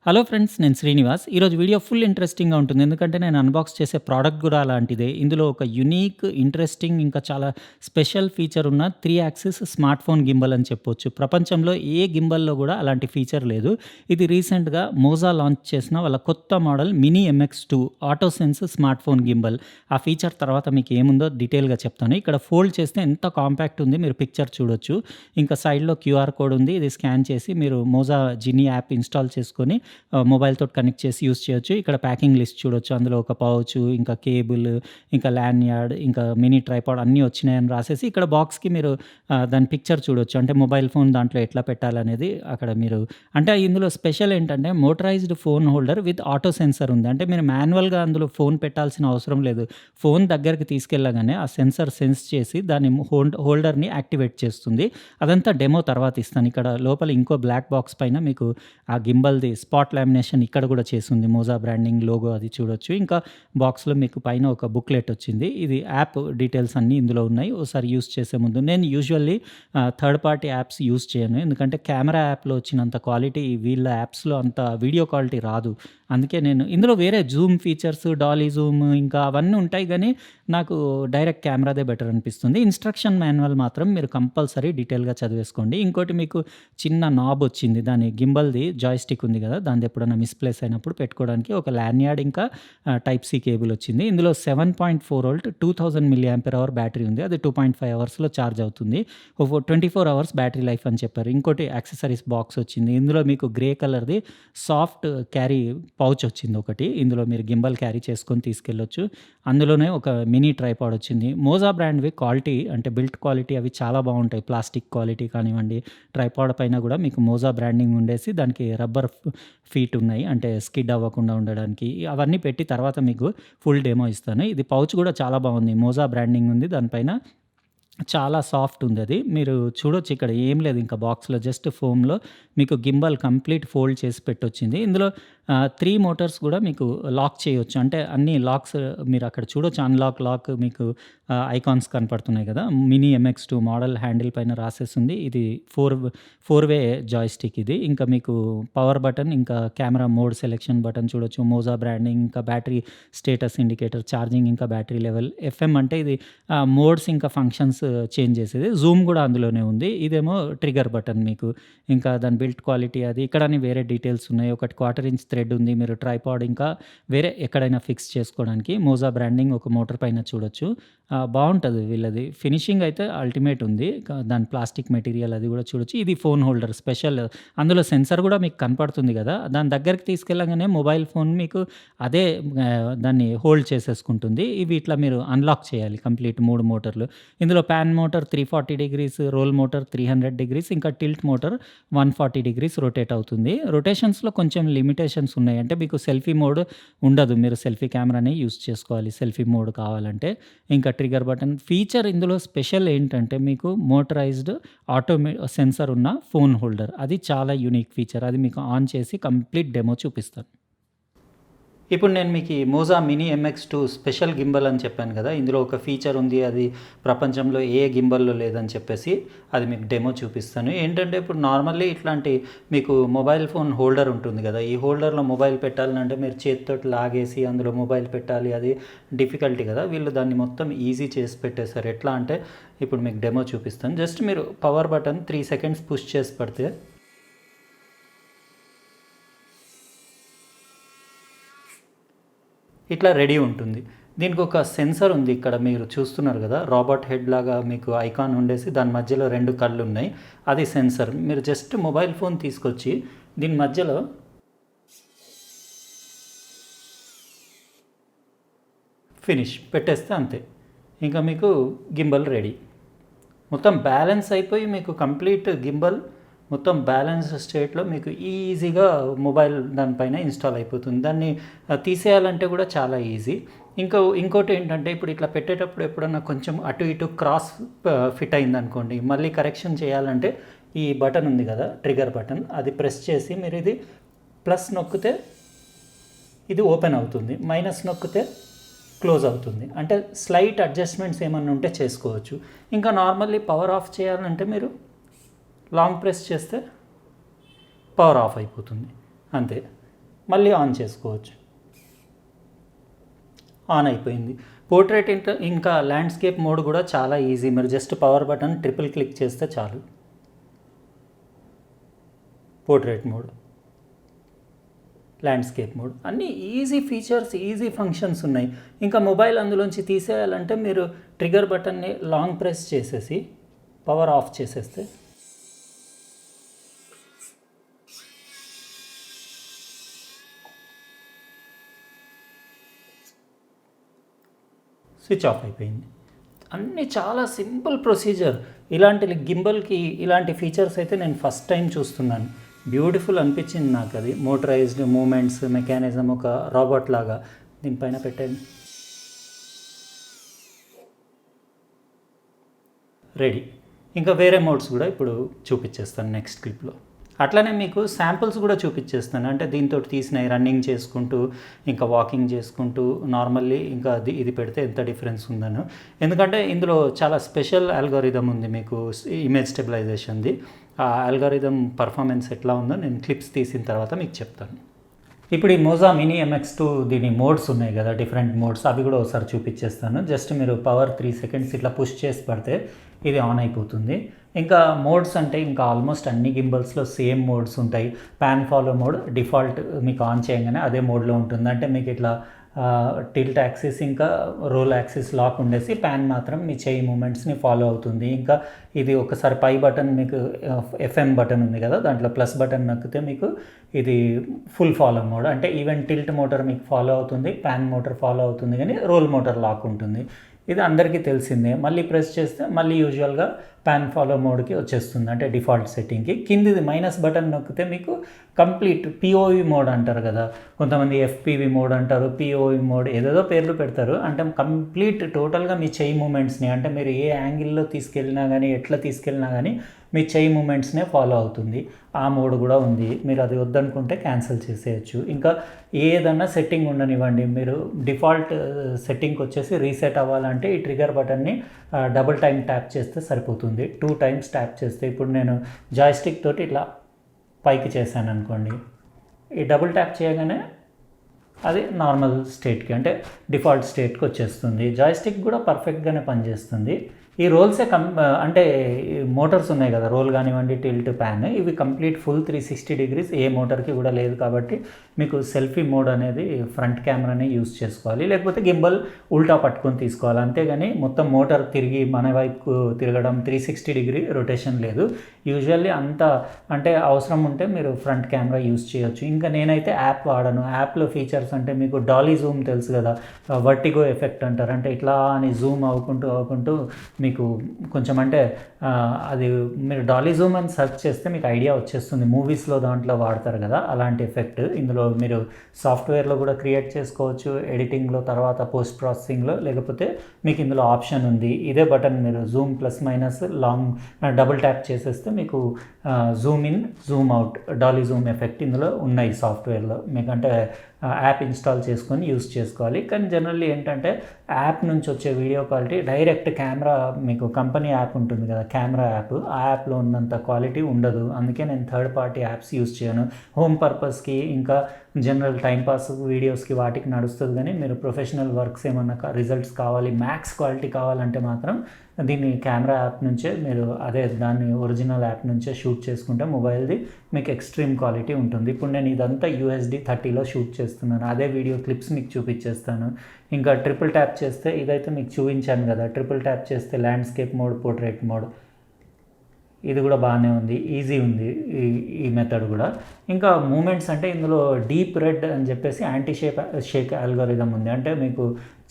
Hello friends, నేను శ్రీనివాస్. ఈరోజు video full ఇంట్రెస్టింగ్‌గా ఉంటుంది. ఎందుకంటే నేను అన్బాక్స్ చేసే ప్రోడక్ట్ గూడా అలాంటిదే. ఇందులో ఒక యూనిక్, ఇంట్రెస్టింగ్ ఇంకా చాలా స్పెషల్ ఫీచర్ ఉన్న 3 యాక్సిస్ స్మార్ట్ ఫోన్ గింబల్ అని చెప్పొచ్చు. ప్రపంచంలో ఏ గింబల్‌లో గూడా అలాంటి ఫీచర్ లేదు. ఇది రీసెంట్‌గా మోజా లాంచ్ చేసిన వాళ్ళ కొత్త model mini MX2 auto sense smart phone gimbal. ఆ ఫీచర్ తర్వాత మీకు ఏముందో డీటెయిల్‌గా చెప్తాను. ఇక్కడ ఫోల్డ్ చేస్తే ఎంత కాంపాక్ట్ ఉంది మీరు పిక్చర్ చూడొచ్చు. ఇంకా సైడ్‌లో క్యూఆర్ కోడ్ ఉంది. ఇది స్కాన్ చేసి మీరు మోజా జినీ యాప్ ఇన్‌స్టాల్ చేసుకొని మొబైల్ తోటి కనెక్ట్ చేసి యూజ్ చేయొచ్చు. ఇక్కడ ప్యాకింగ్ లిస్ట్ చూడొచ్చు. అందులో ఒక పౌచ్, ఇంకా కేబుల్, ఇంకా ల్యాన్యార్డ్, ఇంకా మినీ ట్రైపాడ్ అన్నీ వచ్చినాయని రాసేసి ఇక్కడ బాక్స్‌కి మీరు దాని పిక్చర్ చూడొచ్చు. అంటే మొబైల్ ఫోన్ దాంట్లో ఎట్లా పెట్టాలనేది అక్కడ మీరు అంటే ఇందులో స్పెషల్ ఏంటంటే motorised phone holder with auto sensor ఉంది. అంటే మీరు మాన్యువల్‌గా అందులో ఫోన్ పెట్టాల్సిన అవసరం లేదు. ఫోన్ దగ్గరికి తీసుకెళ్ళగానే ఆ సెన్సార్ సెన్స్ చేసి దాని హోల్డర్‌ని యాక్టివేట్ చేస్తుంది. అదంతా డెమో తర్వాత ఇస్తాను. ఇక్కడ లోపల ఇంకో బ్లాక్ బాక్స్ పైన మీకు ఆ గింబల్‌ది స్పాట్ లామినేషన్ ఇక్కడ కూడా చేసుంది. మోజా బ్రాండింగ్ లోగో అది చూడొచ్చు. ఇంకా బాక్స్‌లో మీకు పైన ఒక బుక్లెట్ వచ్చింది. ఇది యాప్ డీటెయిల్స్ అన్నీ ఇందులో ఉన్నాయి. ఓసారి యూజ్ చేసే ముందు నేను usually third party apps use చేయను. ఎందుకంటే కెమెరా యాప్‌లో వచ్చినంత క్వాలిటీ వీళ్ళ యాప్స్‌లో అంత వీడియో క్వాలిటీ రాదు. అందుకే నేను ఇందులో వేరే జూమ్ ఫీచర్స్, డాలీ జూమ్ ఇంకా అవన్నీ ఉంటాయి గానీ, నాకు డైరెక్ట్ కెమెరాదే బెటర్ అనిపిస్తుంది. ఇన్‌స్ట్రక్షన్ మాన్యువల్ మాత్రం మీరు కంపల్సరీ డీటెయిల్‌గా చదివేసుకోండి. ఇంకోటి మీకు చిన్న నాబ్ వచ్చింది. దాని గింబల్‌ది జాయ్‌స్టిక్ ఉంది గదా! దానిది ఎప్పుడన్నా మిస్‌ప్లేస్ అయినప్పుడు పెట్టుకోవడానికి ఒక ల్యాన్యార్డ్ ఇంకా టైప్ సి కేబుల్ వచ్చింది. ఇందులో 7.4 volt 2000 milliampere hour battery ఉంది. అది 2.5 అవర్స్‌లో ఛార్జ్ అవుతుంది. 24 అవర్స్ బ్యాటరీ లైఫ్ అని చెప్పారు. ఇంకోటి యాక్సెసరీస్ బాక్స్ వచ్చింది. ఇందులో మీకు గ్రే కలర్‌ది సాఫ్ట్ క్యారీ పౌచ్ వచ్చింది ఒకటి. ఇందులో మీరు గింబల్ క్యారీ చేసుకొని తీసుకెళ్ళొచ్చు. అందులోనే ఒక మినీ ట్రైపాడ్ వచ్చింది. మోజా బ్రాండ్‌వి క్వాలిటీ అంటే బిల్ట్ క్వాలిటీ అవి చాలా బావుంటాయి. ప్లాస్టిక్ క్వాలిటీ కానివ్వండి, ట్రైపాడ్ పైన గూడా మీకు మోజా బ్రాండింగ్ ఉండేసి దానికి రబ్బర్ ఫీట్ ఉన్నాయి. అంటే స్కిడ్ అవ్వకుండా ఉండడానికి. అవన్నీ పెట్టి తర్వాత మీకు ఫుల్ డెమో ఇస్తాను. ఇది పౌచ్ గూడా చాలా బావుంది. మోజా బ్రాండింగ్ ఉంది దానిపైన. చాలా సాఫ్ట్ ఉందది. మీరు చూడొచ్చు ఇక్కడ ఏం లేదు ఇంకా బాక్స్‌లో జస్ట్ ఫోమ్‌లో మీకు గింబల్ కంప్లీట్ ఫోల్డ్ చేసి పెట్టొచ్చింది. ఇందులో 3 మోటార్స్ గూడా మీకు లాక్ చేయొచ్చు. అంటే అన్ని లాక్స్ మీరక్కడ చూడొచ్చు. అన్‌లాక్, లాక్ మీకు ఐకాన్స్ కనపడుతున్నాయి గదా! మినీ MX2 మోడల్ హ్యాండిల్ పైన రాసేసుంది. ఇది 4 వే జాయ్‌స్టిక్ ఇది. ఇంకా మీకు పవర్ బటన్, ఇంకా కెమెరా మోడ్ సెలెక్షన్ బటన్ చూడొచ్చు. మోజా బ్రాండింగ్, ఇంకా బ్యాటరీ స్టేటస్ ఇండికేటర్, ఛార్జింగ్ ఇంకా బ్యాటరీ లెవెల్. ఎఫ్ఎం అంటే ఇది మోడ్స్ ఇంకా ఫంక్షన్స్ చేంజ్ చేసేది. జూమ్ గూడా అందులోనే ఉంది. ఇదేమో ట్రిగ్గర్ బటన్ మీకు. ఇంకా దాని బిల్ట్ క్వాలిటీ అది. ఇక్కడ అన్ని వేరే డీటెయిల్స్ ఉన్నాయి. ఒకటి 1/4 ఇంచ్ థ్రెడ్ ఉంది. మీరు ట్రైపాడ్ ఇంకా వేరే ఎక్కడైనా ఫిక్స్ చేసుకోవడానికి. మోజా బ్రాండింగ్ ఒక మోటార్ పైన చూడొచ్చు. బావుంటది వీళ్ళది. ఫినిషింగ్ అయితే అల్టిమేట్ ఉంది. దాని ప్లాస్టిక్ మెటీరియల్ అది గూడా చూడొచ్చు. ఇది ఫోన్ హోల్డర్ స్పెషల్. అందులో సెన్సార్ గూడా మీకు కనపడుతుంది గదా! దాని దగ్గరికి తీసుకెళ్ళంగానే మొబైల్ ఫోన్ మీకు అదే దాన్ని హోల్డ్ చేసేసుకుంటుంది. ఇవి ఇట్లా మీరు అన్‌లాక్ చేయాలి కంప్లీట్ 3 మోటార్లు. ఇందులో pan motor 340 degrees, roll motor 300 degrees, ఇంకా టిల్ట్ మోటార్ 140 డిగ్రీస్ రొటేట్ అవుతుంది. రొటేషన్స్‌లో కొంచెం లిమిటేషన్స్ ఉన్నాయి. అంటే మీకు సెల్ఫీ మోడ్ ఉండదు. మీరు సెల్ఫీ కెమెరానే యూజ్ చేసుకోవాలి సెల్ఫీ మోడ్ కావాలంటే. ఇంకా ట్రిగ్గర్ బటన్ ఫీచర్ ఇందులో స్పెషల్ ఏంటంటే మీకు మోటరైజ్డ్ సెన్సార్ ఉన్న ఫోన్ హోల్డర్. అది చాలా యూనిక్ ఫీచర్. అది మీకు ఆన్ చేసి కంప్లీట్ డెమో చూపిస్తాను. ఇప్పుడు నేను మీకు ఈ Maaza mini MX2 special gimbal అని చెప్పాను కదా! ఇందులో ఒక ఫీచర్ ఉంది. అది ప్రపంచంలో ఏ గింబల్‌లో లేదని చెప్పేసి అది మీకు డెమో చూపిస్తాను. ఏంటంటే ఇప్పుడు నార్మల్లీ ఇట్లాంటి మీకు మొబైల్ ఫోన్ హోల్డర్ ఉంటుంది కదా! ఈ హోల్డర్‌లో మొబైల్ పెట్టాలంటే మీరు చేత్తోటి లాగేసి అందులో మొబైల్ పెట్టాలి. అది డిఫికల్టీ కదా! వీళ్ళు దాన్ని మొత్తం ఈజీ చేసి పెట్టేశారు. ఎట్లా అంటే ఇప్పుడు మీకు డెమో చూపిస్తాను. జస్ట్ మీరు పవర్ బటన్ 3 సెకండ్స్ పుష్ చేసి పడితే ఇట్లా రెడీ ఉంటుంది. దీనికి ఒక సెన్సార్ ఉంది. ఇక్కడ మీరు చూస్తున్నారు కదా! రాబర్ట్ హెడ్ లాగా మీకు ఐకాన్ ఉండేసి దాని మధ్యలో 2 కళ్ళు ఉన్నాయి. అది సెన్సార్. మీరు జస్ట్ మొబైల్ ఫోన్ తీసుకొచ్చి దీని మధ్యలో ఫినిష్ పెట్టేస్తే అంతే. ఇంకా మీకు గింబల్ రెడీ. మొత్తం బ్యాలెన్స్ అయిపోయి మీకు కంప్లీట్ గింబల్ మొత్తం బ్యాలెన్స్ స్టేట్లో మీకు ఈజీగా మొబైల్ దానిపైన ఇన్‌స్టాల్ అయిపోతుంది. దాన్ని తీసేయాలంటే కూడా చాలా ఈజీ. ఇంకోటి ఏంటంటే ఇప్పుడు ఇట్లా పెట్టేటప్పుడు ఎప్పుడన్నా కొంచెం అటు ఇటు క్రాస్ ఫిట్ అయిందనుకోండి, మళ్ళీ కరెక్షన్ చేయాలంటే ఈ బటన్ ఉంది కదా! ట్రిగ్గర్ బటన్ అది ప్రెస్ చేసి మీరు ఇది ప్లస్ నొక్కితే ఇది ఓపెన్ అవుతుంది. మైనస్ నొక్కితే క్లోజ్ అవుతుంది. అంటే స్లైట్ అడ్జస్ట్‌మెంట్స్ ఏమన్నా ఉంటే చేసుకోవచ్చు. ఇంకా నార్మల్లీ పవర్ ఆఫ్ చేయాలంటే మీరు లాంగ్ ప్రెస్ చేస్తే పవర్ ఆఫ్ అయిపోతుంది. అంతే. మళ్ళీ ఆన్ చేసుకోవచ్చు. ఆన్ అయిపోయింది. పోర్ట్రేట్ ఇంకా ల్యాండ్స్కేప్ మోడ్ కూడా చాలా ఈజీ. మీరు just power button triple click చేస్తే చాలు. పోర్ట్రేట్ మోడ్, ల్యాండ్స్కేప్ మోడ్ అన్నీ ఈజీ ఫీచర్స్, ఈజీ ఫంక్షన్స్ ఉన్నాయి. ఇంకా మొబైల్ అందులోంచి తీసేయాలంటే మీరు ట్రిగర్ బటన్ని లాంగ్ ప్రెస్ చేసేసి పవర్ ఆఫ్ చేసేస్తే స్విచ్ ఆఫ్ అయిపోయింది. అన్నీ చాలా సింపుల్ ప్రొసీజర్. ఇలాంటి గింబల్కి ఇలాంటి ఫీచర్స్ అయితే నేను ఫస్ట్ టైం చూస్తున్నాను. బ్యూటిఫుల్ అనిపించింది నాకు అది. మోటరైజ్డ్ మూమెంట్స్, మెకానిజం, ఒక రాబోట్ లాగా. దీనిపైన పెట్టండి. రెడీ. ఇంకా వేరే మోడ్స్ కూడా ఇప్పుడు చూపించేస్తాను నెక్స్ట్ క్లిప్లో. అట్లనే మీకు శాంపుల్స్ కూడా చూపించేస్తాను. అంటే దీంతో తీసినవి రన్నింగ్ చేసుకుంటూ, ఇంకా వాకింగ్ చేసుకుంటూ, నార్మల్లీ ఇంకా ఇది పెడితే ఎంత డిఫరెన్స్ ఉందనో. ఎందుకంటే ఇందులో చాలా స్పెషల్ అల్గోరిథం ఉంది మీకు ఇమేజ్ స్టెబిలైజేషన్ది. ఆ అల్గోరిథం పర్ఫార్మెన్స్ ఎట్లా ఉందో నేను క్లిప్స్ తీసిన తర్వాత మీకు చెప్తాను. ఇప్పుడు ఈ మోజా మినీ MX2 దీని మోడ్స్ ఉన్నాయి కదా, డిఫరెంట్ మోడ్స్, అవి కూడా ఒకసారి చూపించేస్తాను. జస్ట్ మీరు పవర్ 3 సెకండ్స్ ఇట్లా పుష్ చేసి పడితే ఇది ఆన్ అయిపోతుంది. ఇంకా మోడ్స్ అంటే ఇంకా ఆల్మోస్ట్ అన్ని గింబల్స్లో సేమ్ మోడ్స్ ఉంటాయి. పాన్ ఫాలో మోడ్ డిఫాల్ట్ మీకు ఆన్ చేయగానే అదే మోడ్లో ఉంటుంది. అంటే మీకు ఇట్లా టిల్ట్ యాక్సిస్ ఇంకా రోల్ యాక్సిస్ లాక్ ఉండేసి ప్యాన్ మాత్రం మీ చేయి మూమెంట్స్ని ఫాలో అవుతుంది. ఇంకా ఇది ఒకసారి పై బటన్ మీకు FM బటన్ ఉంది కదా, దాంట్లో ప్లస్ బటన్ నొక్కితే మీకు ఇది ఫుల్ ఫాలో మోడ్. అంటే ఈవెన్ టిల్ట్ మోటార్ మీకు ఫాలో అవుతుంది, ప్యాన్ మోటార్ ఫాలో అవుతుంది, కానీ రోల్ మోటార్ లాక్ ఉంటుంది. ఇది అందరికీ తెలిసిందే. మళ్ళీ ప్రెస్ చేస్తే మళ్ళీ యూజువల్గా ప్యాన్ ఫాలో మోడ్కి వచ్చేస్తుంది, అంటే డిఫాల్ట్ సెట్టింగ్కి. కిందిది మైనస్ బటన్ నొక్కితే మీకు కంప్లీట్ POV మోడ్ అంటారు కదా, కొంతమంది FPV మోడ్ అంటారు, POV మోడ్, ఏదేదో పేర్లు పెడతారు. అంటే కంప్లీట్ టోటల్గా మీ చెయ్యి మూమెంట్స్ని, అంటే మీరు ఏ యాంగిల్లో తీసుకెళ్ళినా కానీ, ఎట్లా తీసుకెళ్ళినా కానీ మీ చెయ్యి మూమెంట్స్నే ఫాలో అవుతుంది. ఆ మోడ్ కూడా ఉంది. మీరు అది వద్దనుకుంటే క్యాన్సిల్ చేసేయచ్చు. ఇంకా ఏదన్నా సెట్టింగ్ ఉండనివ్వండి, మీరు డిఫాల్ట్ సెట్టింగ్కి వచ్చేసి రీసెట్ అవ్వాలంటే ఈ ట్రిగర్ బటన్ని డబుల్ టైం ట్యాప్ చేస్తే సరిపోతుంది. 2 టైమ్స్ ట్యాప్ చేస్తే, ఇప్పుడు నేను జాయ్స్టిక్ తోటి ఇట్లా పైకి చేశాను అనుకోండి, ఈ డబుల్ ట్యాప్ చేయగానే అది నార్మల్ స్టేట్కి, అంటే డిఫాల్ట్ స్టేట్కి వచ్చేస్తుంది. జాయ్స్టిక్ కూడా పర్ఫెక్ట్గానే పనిచేస్తుంది. ఈ రోల్సే అంటే మోటార్స్ ఉన్నాయి కదా, రోల్ కానివ్వండి, టిల్ట్, ప్యాన్, ఇవి కంప్లీట్ ఫుల్ 360 డిగ్రీస్ ఏ మోటార్కి కూడా లేదు. కాబట్టి మీకు సెల్ఫీ మోడ్ అనేది ఫ్రంట్ కెమెరాని యూజ్ చేసుకోవాలి, లేకపోతే గింబల్ ఉల్టా పట్టుకొని తీసుకోవాలి. అంతేగాని మొత్తం మోటార్ తిరిగి మన వైపు తిరగడం 360 డిగ్రీ రొటేషన్ లేదు. యూజువల్లీ అంత అంటే అవసరం ఉంటే మీరు ఫ్రంట్ కెమెరా యూజ్ చేయొచ్చు. ఇంకా నేనైతే యాప్ వాడను. యాప్లో ఫీచర్స్ అంటే మీకు డాలీ జూమ్ తెలుసు కదా, వర్టిగో ఎఫెక్ట్ అంటారు. అంటే ఇట్లా అని జూమ్ అవ్వకుంటూ మీకు కొంచెం అంటే అది మీరు డాలీ జూమ్ అని సెర్చ్ చేస్తే మీకు ఐడియా వచ్చేస్తుంది. మూవీస్లో దాంట్లో వాడతారు కదా, అలాంటి ఎఫెక్ట్ ఇందులో మీరు సాఫ్ట్వేర్లో కూడా క్రియేట్ చేసుకోవచ్చు, ఎడిటింగ్లో, తర్వాత పోస్ట్ ప్రాసెసింగ్లో, లేకపోతే మీకు ఇందులో ఆప్షన్ ఉంది. ఇదే బటన్ మీరు Zoom plus minus long double tap చేసేస్తే మీకు Zoom in, Zoom out, Dolly Zoom effect ఇందులో ఉన్నాయి సాఫ్ట్వేర్లో. మీకంటే యాప్ ఇన్స్టాల్ చేసుకొని యూస్ చేసుకోవాలి. కానీ జనరల్లీ ఏంటంటే యాప్ నుంచి వచ్చే వీడియో క్వాలిటీ డైరెక్ట్ కెమెరా, మీకు కంపెనీ యాప్ ఉంటుంది కదా కెమెరా యాప్, ఆ యాప్లో ఉన్నంత క్వాలిటీ ఉండదు. అందుకే నేను థర్డ్ పార్టీ యాప్స్ యూస్ చేయను. హోమ్ పర్పస్కి, ఇంకా జనరల్ టైంపాస్ వీడియోస్కి వాటికి నడుస్తుంది. కానీ మీరు ప్రొఫెషనల్ వర్క్స్ ఏమన్నా రిజల్ట్స్ కావాలి, మ్యాక్స్ క్వాలిటీ కావాలంటే మాత్రం దీన్ని కెమెరా యాప్ నుంచే మీరు దాన్ని ఒరిజినల్ యాప్ నుంచే షూట్ చేసుకుంటే మొబైల్ది మీకు ఎక్స్ట్రీమ్ క్వాలిటీ ఉంటుంది. ఇప్పుడు నేను ఇదంతా UHD 30లో షూట్ చేస్తున్నాను. అదే వీడియో క్లిప్స్ మీకు చూపించేస్తాను. ఇంకా ట్రిపుల్ ట్యాప్ చేస్తే, ఇదైతే మీకు చూపించాను కదా, ట్రిపుల్ ట్యాప్ చేస్తే ల్యాండ్స్కేప్ మోడ్, పోర్ట్రేట్ మోడ్, ఇది కూడా బాగానే ఉంది, ఈజీ ఉంది ఈ మెథడ్ కూడా. ఇంకా మూమెంట్స్ అంటే ఇందులో డీప్ రెడ్ అని చెప్పేసి యాంటీ షేక్ అల్గోరిథం ఉంది. అంటే మీకు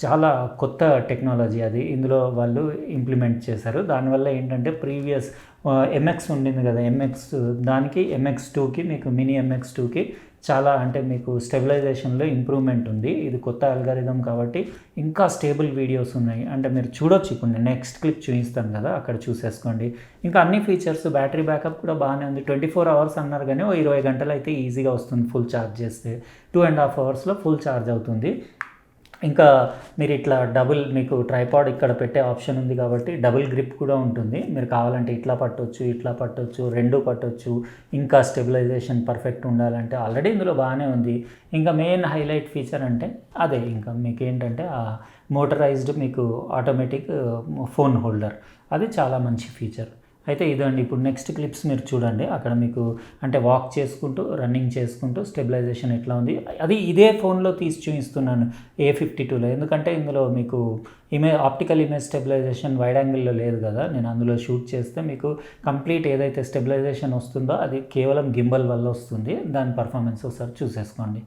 చాలా కొత్త టెక్నాలజీ అది, ఇందులో వాళ్ళు ఇంప్లిమెంట్ చేశారు. దానివల్ల ఏంటంటే ప్రీవియస్ MX ఉండింది కదా, దానికి MX2కి, మీకు మినీ MX2కి చాలా అంటే మీకు స్టెబిలైజేషన్లో ఇంప్రూవ్మెంట్ ఉంది. ఇది కొత్త అల్గారిథం కాబట్టి ఇంకా స్టేబుల్ వీడియోస్ ఉన్నాయి. అంటే మీరు చూడొచ్చు, ఇప్పుడు నేను నెక్స్ట్ క్లిప్ చూపిస్తాను కదా, అక్కడ చూసేసుకోండి. ఇంకా అన్ని ఫీచర్స్, బ్యాటరీ బ్యాకప్ కూడా బాగానే ఉంది. 24 అవర్స్ అన్నారు కానీ 20 గంటలు అయితే ఈజీగా వస్తుంది ఫుల్ ఛార్జ్ చేస్తే. 2.5 అవర్స్లో ఫుల్ ఛార్జ్ అవుతుంది. ఇంకా మీరిట్లా మీకు ట్రైపాడ్ ఇక్కడ పెట్టే ఆప్షన్ ఉంది కాబట్టి డబుల్ గ్రిప్ కూడా ఉంటుంది. మీరు కావాలంటే ఇట్లా పట్టొచ్చు, ఇట్లా పట్టొచ్చు, 2 పట్టొచ్చు. ఇంకా స్టెబిలైజేషన్ పర్ఫెక్ట్ ఉండాలంటే ఆల్రెడీ ఇందులో బాగానే ఉంది. ఇంకా మెయిన్ హైలైట్ ఫీచర్ అంటే అదే ఇంకా మీకేంటంటే మోటరైజ్డ్ మీకు ఆటోమేటిక్ ఫోన్ హోల్డర్. అది చాలా మంచి ఫీచర్. అయితే ఇదండి ఇప్పుడు నెక్స్ట్ క్లిప్స్ మీరు చూడండి. అక్కడ మీకు అంటే వాక్ చేసుకుంటూ, రన్నింగ్ చేసుకుంటూ స్టెబిలైజేషన్ ఎట్లా ఉంది. అది ఇదే ఫోన్‌లో తీసి చూపిస్తున్నాను A52లో. ఎందుకంటే ఇందులో మీకు ఆప్టికల్ ఇమేజ్ స్టెబిలైజేషన్ వైడ్ యాంగిల్‌లో లేదు కదా! నేను అందులో షూట్ చేస్తే మీకు కంప్లీట్ ఏదైతే స్టెబిలైజేషన్ వస్తుందో అది కేవలం గింబల్ వల్ల వస్తుంది. దాని పర్ఫార్మెన్స్ ఒకసారి చూసేసుకోండి.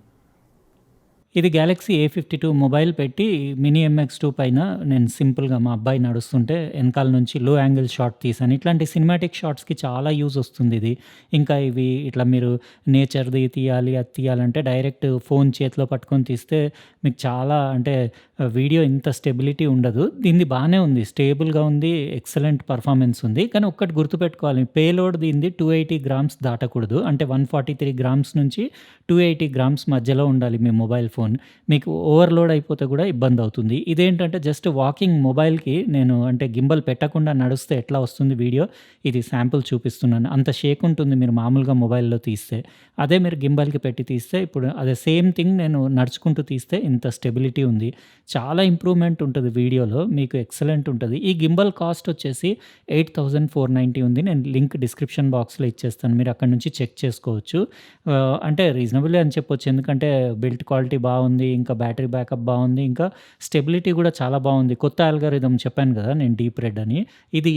ఇది గ్యాలక్సీ A52 మొబైల్ పెట్టి మినీ MX2 పైన నేను సింపుల్‌గా మా అబ్బాయి నడుస్తుంటే ఎనకాల నుంచి లో యాంగిల్ షాట్ తీశాను. ఇట్లాంటి సినిమాటిక్ షాట్స్‌కి చాలా యూజ్ వస్తుందిది. ఇంకా ఇవి ఇట్లా మీరు నేచర్‌ది తీయాలి, అది తీయాలంటే డైరెక్ట్ ఫోన్ చేతిలో పట్టుకొని తీస్తే మీకు చాలా అంటే వీడియో ఇంత స్టెబిలిటీ ఉండదు. దీనిది బానే ఉంది. స్టేబుల్‌గా ఉంది. ఎక్సలెంట్ పర్ఫార్మెన్స్ ఉంది. కానీ ఒక్కటి గుర్తుపెట్టుకోవాలి. పేలోడ్ దీనిది 280 గ్రామ్స్ దాటకూడదు. అంటే 143 గ్రామ్స్ నుంచి 280 గ్రామ్స్ మధ్యలో ఉండాలి మీ మొబైల్ ఫోన్. మీకు ఓవర్‌లోడ్ అయిపోతే కూడా ఇబ్బందవుతుంది. ఇదేంటంటే జస్ట్ వాకింగ్ మొబైల్‌కి నేను అంటే గింబల్ పెట్టకుండా నడుస్తే ఎట్లా వస్తుంది వీడియో, ఇది శాంపుల్ చూపిస్తున్నాను. అంత షేక్ ఉంటుంది మీరు మామూలుగా మొబైల్‌లో తీస్తే. అదే మీరు గింబల్‌కి పెట్టి తీస్తే ఇప్పుడు అదే సేమ్ థింగ్ నేను నడుచుకుంటూ తీస్తే ఇంత స్టెబిలిటీ ఉంది. చాలా ఇంప్రూవ్‌మెంట్ ఉంటది వీడియోలో. మీకు ఎక్సలెంట్ ఉంటది. ఈ గింబల్ కాస్ట్ వచ్చేసి 8490 ఉంది. నేను లింక్ డిస్క్రిప్షన్ బాక్స్‌లో ఇచ్చేస్తాను. మీరు అక్కడి నుంచి చెక్ చేసుకోవచ్చు. అంటే రీజనబులే అని చెప్పొచ్చు. ఎందుకంటే బిల్డ్ క్వాలిటీ బావుంది. ఇంకా బ్యాటరీ బ్యాకప్ బావుంది. ఇంకా స్టెబిలిటీ కూడా చాలా బావుంది. కొత్త అల్గారిథం చెప్పాను కదా! నేను డీప్ రెడ్ అని. ఇది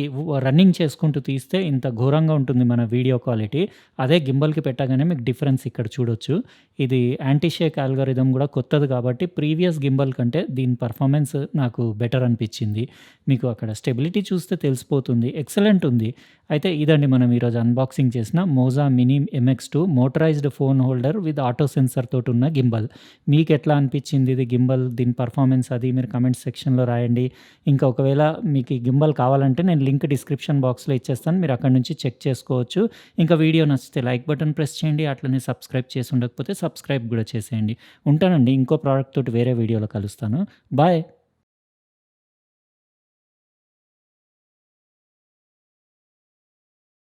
రన్నింగ్ చేసుకుంటూ తీస్తే ఇంత ఘోరంగా ఉంటుంది మన వీడియో క్వాలిటీ. అదే గింబల్‌కి పెట్టగానే మీకు డిఫరెన్స్ ఇక్కడ చూడొచ్చు. ఇది యాంటీ షేక్ అల్గారిథం కూడా కొత్తది కాబట్టి ప్రీవియస్ గింబల్ కంటే దీని పర్ఫార్మెన్స్ నాకు బెటర్ అనిపించింది. మీకు అక్కడ స్టెబిలిటీ చూస్తే తెలిసిపోతుంది. ఎక్సలెంట్ ఉంది. అయితే ఇదండి మనం ఈరోజు అన్బాక్సింగ్ చేసిన Moza mini MX2 motorized phone holder with auto sensor తోటున్న గింబల్. మీకెట్లా అనిపించింది ఇది గింబల్? దీని పర్ఫార్మెన్స్ అది మీరు కామెంట్ సెక్షన్‌లో రాయండి. ఇంకా ఒకవేళ మీకు ఈ గింబల్ కావాలంటే నేను లింక్ డిస్క్రిప్షన్ బాక్స్‌లో ఇచ్చేస్తాను. మీరు అక్కడి నుంచి చెక్ చేసుకోవచ్చు. ఇంకా వీడియో నచ్చితే లైక్ బటన్ ప్రెస్ చేయండి. అట్లనే సబ్స్క్రైబ్ చేసి ఉండకపోతే సబ్స్క్రైబ్ కూడా చేసేయండి. ఉంటానండి. ఇంకో ప్రోడక్ట్ తోటి వేరే వీడియోలో కలుస్తాను. బాయ్.